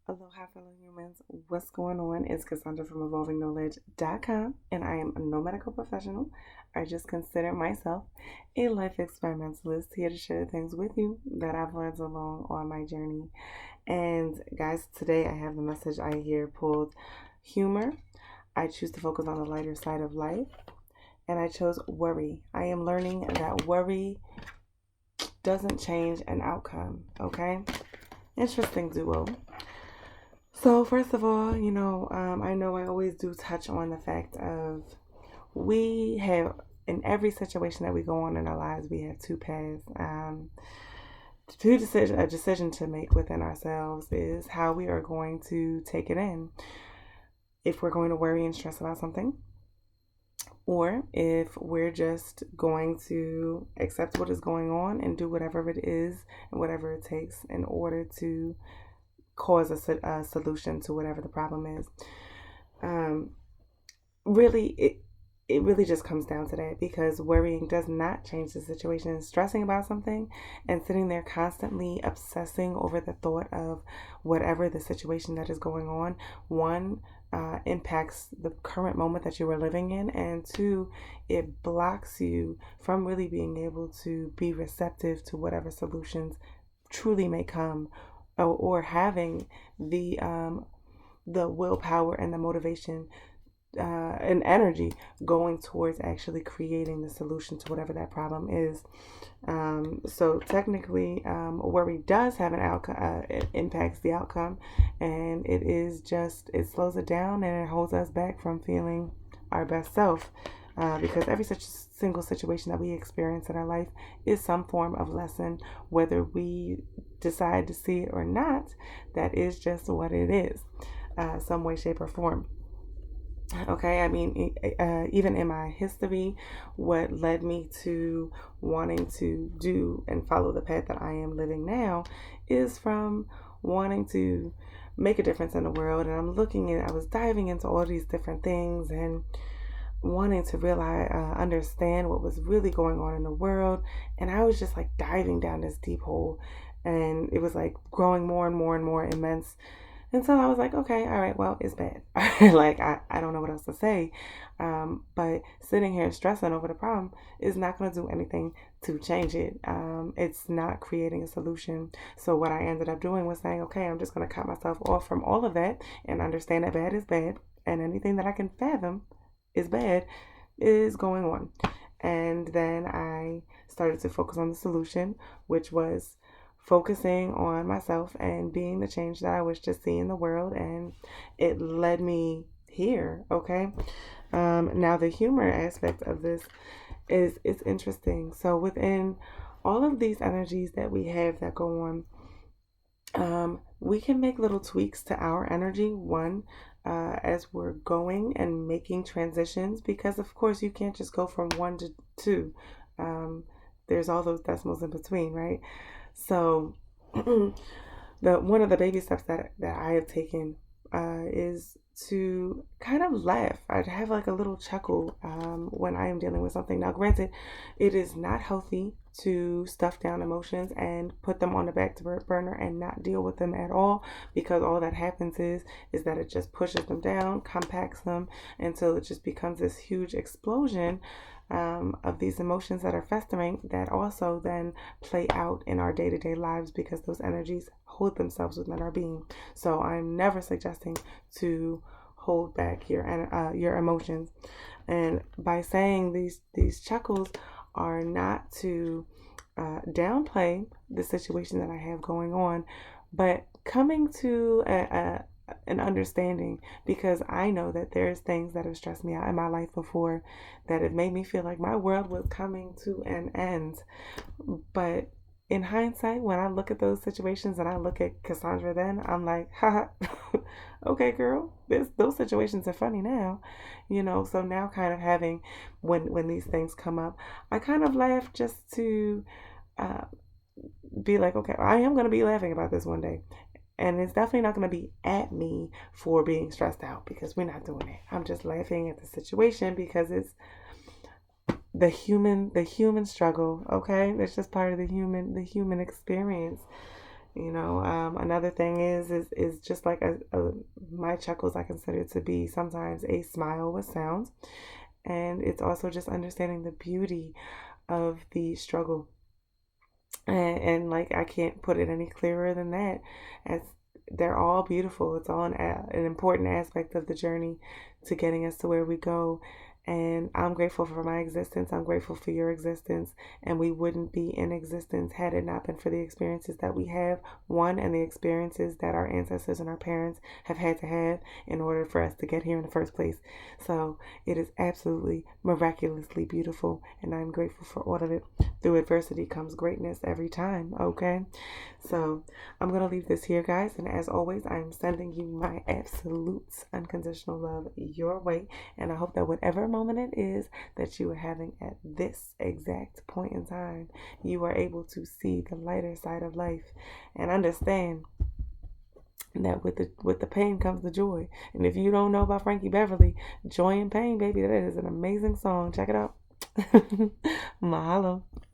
Aloha, fellow humans. What's going on? It's Cassandra from evolvingknowledge.com, and I am no medical professional. I just consider myself a life experimentalist here to share things with you that I've learned along on my journey. And guys, today I have the message I hear pulled humor. I choose to focus on the lighter side of life, and I chose worry. I am learning that worry doesn't change an outcome, okay? Interesting duo. So, first of all, I know I always do touch on the fact of we have, in every situation that we go on in our lives, we have two paths. A decision to make within ourselves is how we are going to take it in. If we're going to worry and stress about something, or if we're just going to accept what is going on and do whatever it is and whatever it takes in order to cause a solution to whatever the problem is. Um, really, it really just comes down to that, because worrying does not change the situation. Stressing about something and sitting there constantly obsessing over the thought of whatever the situation that is going on, one, impacts the current moment that you are living in, and two, it blocks you from really being able to be receptive to whatever solutions truly may come, or having the willpower and the motivation and energy going towards actually creating the solution to whatever that problem is. So technically, worry does have an outcome. It impacts the outcome, and it slows it down and it holds us back from feeling our best self. Because every such single situation that we experience in our life is some form of lesson, whether we decide to see it or not. That is just what it is, some way, shape, or form. Okay, I mean, even in my history, what led me to wanting to do and follow the path that I am living now is from wanting to make a difference in the world. And I was diving into all these different things and wanting to realize, understand what was really going on in the world. And I was just like diving down this deep hole, and it was like growing more and more and more immense. And so I was like, okay, all right, well, it's bad. Like, I don't know what else to say. But sitting here stressing over the problem is not going to do anything to change it. It's not creating a solution. So what I ended up doing was saying, okay, I'm just going to cut myself off from all of that and understand that bad is bad. And anything that I can fathom is bad is going on. And then I started to focus on the solution, which was focusing on myself and being the change that I wish to see in the world. And it led me here. Okay. Now the humor aspect of this is interesting. So within all of these energies that we have that go on, we can make little tweaks to our energy. One, as we're going and making transitions, because of course you can't just go from one to two. There's all those decimals in between, right? So, the one of the baby steps that I have taken is to kind of laugh. I'd have like a little chuckle when I am dealing with something. Now, granted, it is not healthy to stuff down emotions and put them on the back burner and not deal with them at all, because all that happens is that it just pushes them down, compacts them until it just becomes this huge explosion of these emotions that are festering, that also then play out in our day-to-day lives, because those energies hold themselves within our being. So I'm never suggesting to hold back your emotions. And by saying these chuckles are not to downplay the situation that I have going on, but coming to an understanding, because I know that there's things that have stressed me out in my life before that have made me feel like my world was coming to an end. But in hindsight, when I look at those situations and I look at Cassandra then, I'm like, haha, okay, girl, those situations are funny now, So now, kind of having, when these things come up, I kind of laugh just to uh, be like, okay, I am going to be laughing about this one day. And it's definitely not going to be at me for being stressed out, because we're not doing it. I'm just laughing at the situation because it's the human struggle. Okay, it's just part of the human experience. Another thing is just like my chuckles I consider to be sometimes a smile with sound, and it's also just understanding the beauty of the struggle. And like I can't put it any clearer than that. As they're all beautiful. It's all an important aspect of the journey to getting us to where we go. And I'm grateful for my existence. I'm grateful for your existence. And we wouldn't be in existence had it not been for the experiences that we have, one, and the experiences that our ancestors and our parents have had to have in order for us to get here in the first place. So it is absolutely miraculously beautiful. And I'm grateful for all of it. Through adversity comes greatness every time, okay? So I'm going to leave this here, guys. And as always, I'm sending you my absolute unconditional love your way. And I hope that whatever moment it is that you are having at this exact point in time, you are able to see the lighter side of life and understand that with the pain comes the joy. And if you don't know about Frankie Beverly, Joy and Pain, baby, that is an amazing song. Check it out. Mahalo.